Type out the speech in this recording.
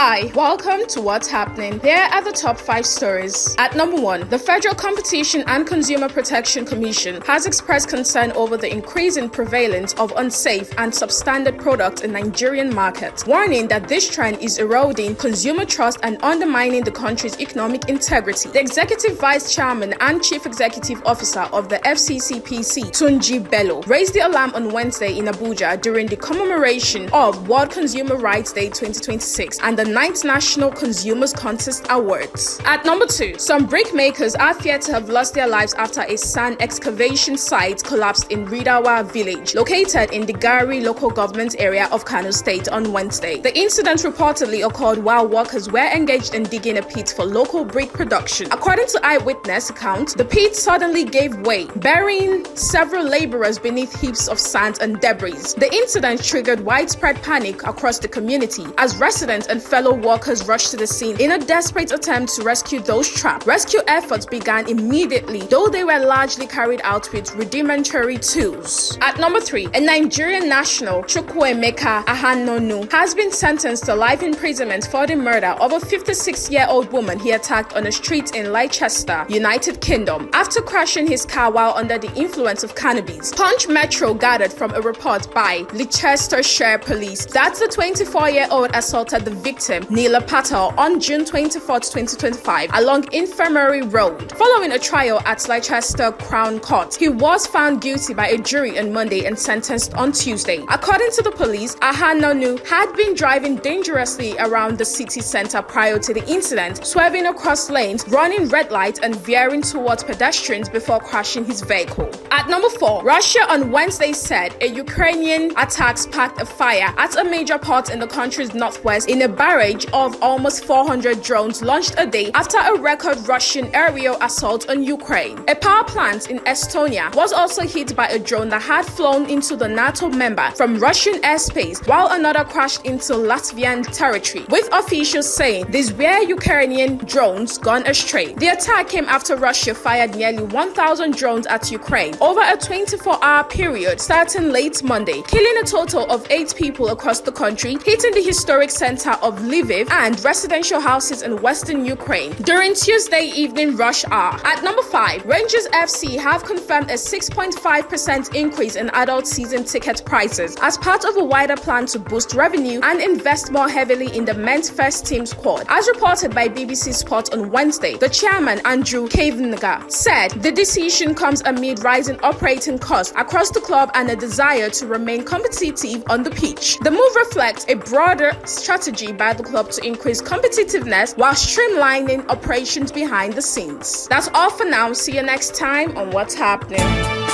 Hi, welcome to What's Happening. Here are the top 5 stories. At number 1, the Federal Competition and Consumer Protection Commission has expressed concern over the increasing prevalence of unsafe and substandard products in Nigerian markets, warning that this trend is eroding consumer trust and undermining the country's economic integrity. The Executive Vice Chairman and Chief Executive Officer of the FCCPC, Tunji Bello, raised the alarm on Wednesday in Abuja during the commemoration of World Consumer Rights Day 2026 and the 9th National Consumers Contest Awards. At number 2, some brick makers are feared to have lost their lives after a sand excavation site collapsed in Ridawa village, located in the Gari local government area of Kano State on Wednesday. The incident reportedly occurred while workers were engaged in digging a pit for local brick production. According to eyewitness accounts, the pit suddenly gave way, burying several laborers beneath heaps of sand and debris. The incident triggered widespread panic across the community as residents and fellow workers rushed to the scene in a desperate attempt to rescue those trapped. Rescue efforts began immediately, though they were largely carried out with rudimentary tools. At number 3, a Nigerian national, Chukwuemeka Ahanonu, has been sentenced to life imprisonment for the murder of a 56-year-old woman he attacked on a street in Leicester, United Kingdom, after crashing his car while under the influence of cannabis. Punch Metro gathered from a report by Leicestershire Police that the 24-year-old assaulted the victim, Neela Patel, on June 24, 2025, along Infirmary Road. Following a trial at Leicester Crown Court, he was found guilty by a jury on Monday and sentenced on Tuesday. According to the police, Ahanonu had been driving dangerously around the city center prior to the incident, swerving across lanes, running red lights, and veering towards pedestrians before crashing his vehicle. At number 4, Russia on Wednesday said a Ukrainian attack sparked a fire at a major port in the country's northwest in a barrage of almost 400 drones launched a day after a record Russian aerial assault on Ukraine. A power plant in Estonia was also hit by a drone that had flown into the NATO member from Russian airspace, while another crashed into Latvian territory, with officials saying these were Ukrainian drones gone astray. The attack came after Russia fired nearly 1,000 drones at Ukraine over a 24-hour period starting late Monday, killing a total of 8 people across the country, hitting the historic center of Lviv and residential houses in western Ukraine during Tuesday evening rush hour. At number 5, Rangers FC have confirmed a 6.5% increase in adult season ticket prices as part of a wider plan to boost revenue and invest more heavily in the men's first team squad. As reported by BBC Sport on Wednesday, the chairman, Andrew Kavanagh, said the decision comes amid rising operating costs across the club and a desire to remain competitive on the pitch. The move reflects a broader strategy by the club to increase competitiveness while streamlining operations behind the scenes. That's all for now. See you next time on What's Happening.